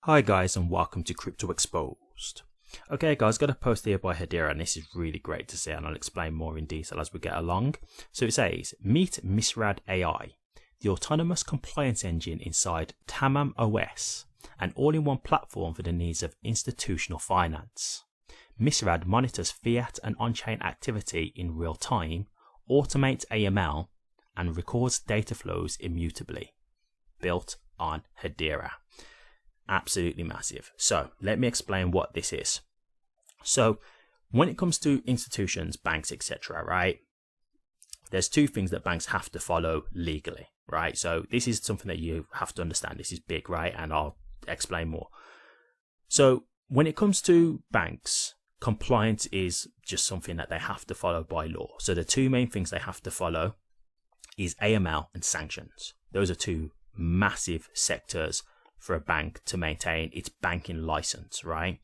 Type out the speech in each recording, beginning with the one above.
Hi guys, and welcome to Crypto Exposed. Okay guys, got a post here by Hedera, and this is really great to see, and I'll explain more in detail as we get along. So it says, meet Misrad AI, the autonomous compliance engine inside Tamam OS, an all-in-one platform for the needs of institutional finance. Misrad monitors fiat and on-chain activity in real time, automates AML, and records data flows immutably. Built on Hedera. Absolutely massive. So let me explain what this is. So when it comes to institutions, banks, etc., right, there's two things that banks have to follow legally, right? So this is something that you have to understand. This is big, right? And I'll explain more. So when it comes to banks, compliance is just something that they have to follow by law. So the two main things they have to follow is AML and sanctions. Those are two massive sectors for a bank to maintain its banking license, right?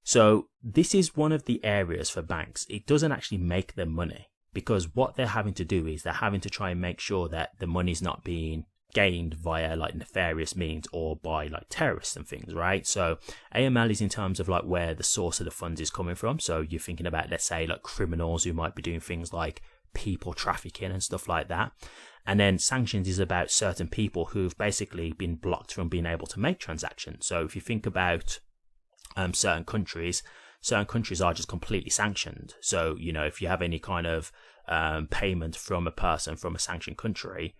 So this is one of the areas for banks. It doesn't actually make them money, because what they're having to do is they're having to try and make sure that the money's not being gained via like nefarious means or by like terrorists and things, right? So AML is in terms of like where the source of the funds is coming from. So you're thinking about, let's say, like criminals who might be doing things like people trafficking and stuff like that. And then sanctions is about certain people who've basically been blocked from being able to make transactions. So if you think about certain countries are just completely sanctioned. So, you know, if you have any kind of payment from a person from a sanctioned country,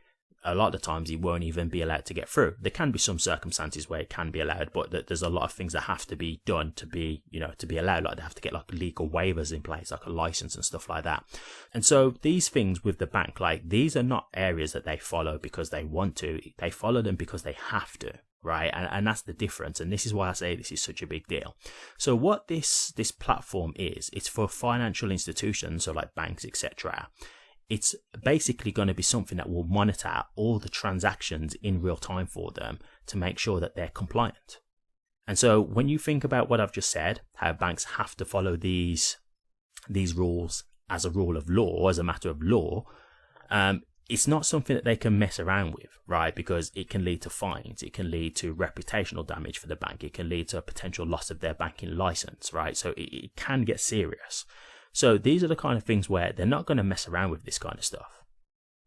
a lot of the times it won't even be allowed to get through. There can be some circumstances where it can be allowed, but there's a lot of things that have to be done to be, you know, to be allowed. Like they have to get like legal waivers in place, like a license and stuff like that. And so these things with the bank, like these are not areas that they follow because they want to. They follow them because they have to, right? And that's the difference. And this is why I say this is such a big deal. So what this platform is, it's for financial institutions, so like banks, etc. It's basically going to be something that will monitor all the transactions in real time for them to make sure that they're compliant. And so when you think about what I've just said, how banks have to follow these rules as a rule of law, as a matter of law, it's not something that they can mess around with, right? Because it can lead to fines, it can lead to reputational damage for the bank, it can lead to a potential loss of their banking license, right? So it can get serious. So these are the kind of things where they're not going to mess around with this kind of stuff,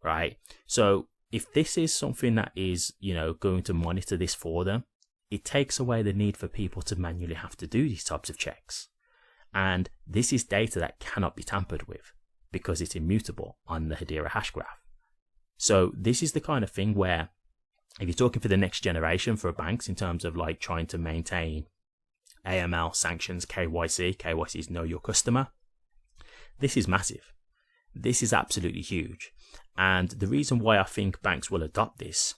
right? So if this is something that is, you know, going to monitor this for them, it takes away the need for people to manually have to do these types of checks. And this is data that cannot be tampered with because it's immutable on the Hedera hashgraph. So this is the kind of thing where if you're talking for the next generation for banks in terms of like trying to maintain AML, sanctions, KYC is know your customer, this is massive. This is absolutely huge. And the reason why I think banks will adopt this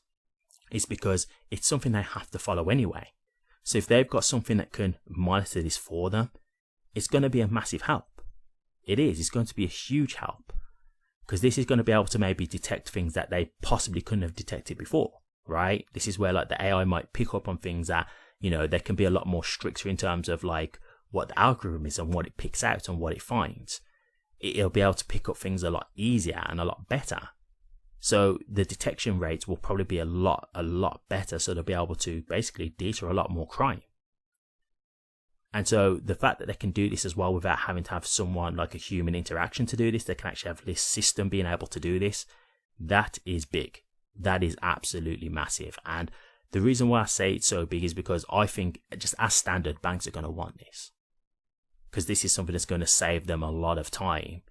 is because it's something they have to follow anyway. So if they've got something that can monitor this for them, it's going to be a massive help. It is. It's going to be a huge help. Because this is going to be able to maybe detect things that they possibly couldn't have detected before, right? This is where like the AI might pick up on things that, you know, they can be a lot more stricter in terms of like what the algorithm is and what it picks out and what it finds. It'll be able to pick up things a lot easier and a lot better. So the detection rates will probably be a lot better. So they'll be able to basically deter a lot more crime. And so the fact that they can do this as well without having to have someone like a human interaction to do this, they can actually have this system being able to do this. That is big. That is absolutely massive. And the reason why I say it's so big is because I think just as standard, banks are going to want this. Because this is something that's going to save them a lot of time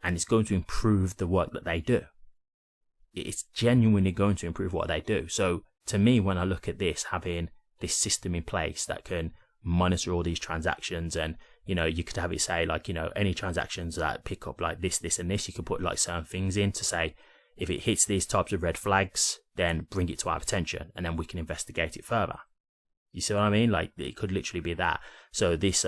and it's going to improve the work that they do. It's genuinely going to improve what they do. So to me, when I look at this, having this system in place that can monitor all these transactions and, you know, you could have it say like, you know, any transactions that pick up like this and this, you could put like certain things in to say, if it hits these types of red flags, then bring it to our attention and then we can investigate it further. You see what I mean? Like it could literally be that. So this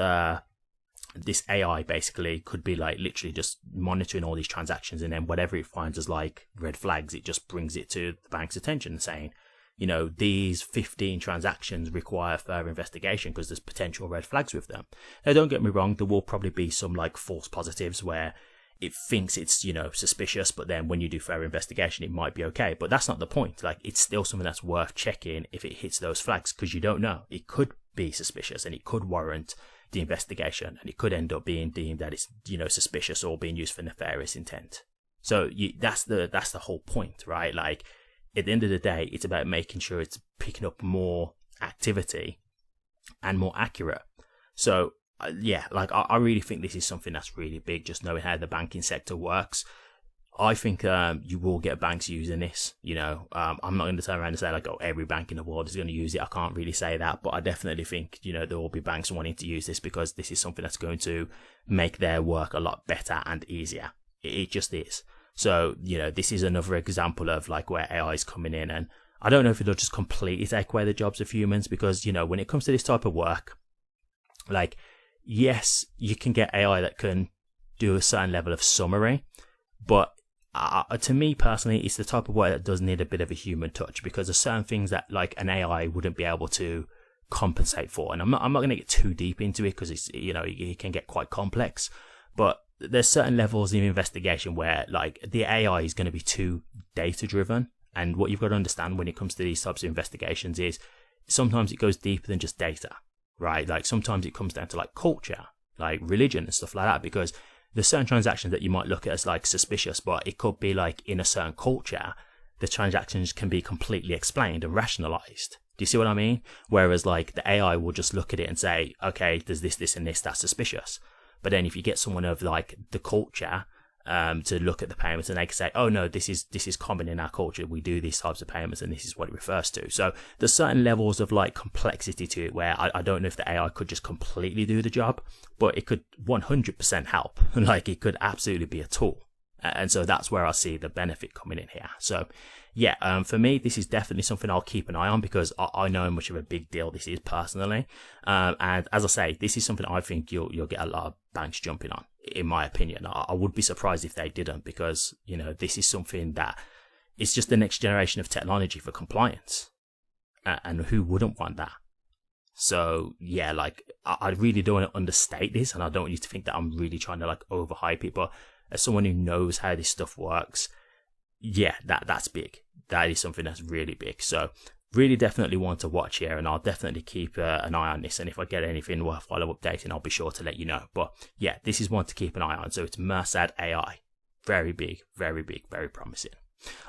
AI basically could be like literally just monitoring all these transactions, and then whatever it finds as like red flags, it just brings it to the bank's attention saying, you know, these 15 transactions require further investigation because there's potential red flags with them. Now, don't get me wrong, there will probably be some like false positives where it thinks it's, you know, suspicious, but then when you do further investigation, it might be okay. But that's not the point. Like, it's still something that's worth checking if it hits those flags, because you don't know. It could be suspicious and it could warrant the investigation, and it could end up being deemed that it's, you know, suspicious or being used for nefarious intent. So that's the whole point, right? Like, at the end of the day, it's about making sure it's picking up more activity and more accurate. So yeah, like, I really think this is something that's really big, just knowing how the banking sector works. I think you will get banks using this. You know, I'm not going to turn around and say, like, oh, every bank in the world is going to use it. I can't really say that, but I definitely think, you know, there will be banks wanting to use this because this is something that's going to make their work a lot better and easier. It just is. So, you know, this is another example of, like, where AI is coming in, and I don't know if it'll just completely take away the jobs of humans, because, you know, when it comes to this type of work, like, yes, you can get AI that can do a certain level of summary, but to me personally, it's the type of work that does need a bit of a human touch, because there's certain things that, like, an AI wouldn't be able to compensate for. And I'm not going to get too deep into it, because it's, you know, it can get quite complex, but there's certain levels of investigation where, like, the AI is going to be too data driven. And what you've got to understand when it comes to these types of investigations is sometimes it goes deeper than just data, right? Like, sometimes it comes down to, like, culture, like religion and stuff like that, because there's certain transactions that you might look at as, like, suspicious, but it could be, like, in a certain culture, the transactions can be completely explained and rationalized. Do you see what I mean? Whereas, like, the AI will just look at it and say, okay, there's this, this, and this, that's suspicious. But then if you get someone of, like, the culture to look at the payments, and they can say, oh no, this is common in our culture, we do these types of payments and this is what it refers to. So there's certain levels of, like, complexity to it where I don't know if the AI could just completely do the job, but it could 100% help. Like, it could absolutely be a tool. And so that's where I see the benefit coming in here. So yeah, for me, this is definitely something I'll keep an eye on, because I know how much of a big deal this is personally. And as I say, this is something I think you'll get a lot of banks jumping on, in my opinion. I would be surprised if they didn't, because, you know, this is something that it's just the next generation of technology for compliance. And who wouldn't want that? So yeah, like, I really don't want to understate this, and I don't want you to think that I'm really trying to, like, overhype it, but as someone who knows how this stuff works, yeah, that's big. That is something that's really big. So really definitely want to watch here, and I'll definitely keep an eye on this. And if I get anything worthwhile updating, I'll be sure to let you know. But yeah, this is one to keep an eye on. So it's Mance AI. Very big, very promising.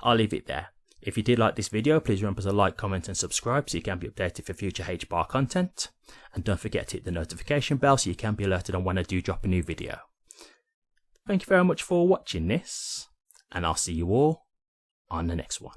I'll leave it there. If you did like this video, please remember to like, comment and subscribe so you can be updated for future HBAR content. And don't forget to hit the notification bell so you can be alerted on when I do drop a new video. Thank you very much for watching this, and I'll see you all on the next one.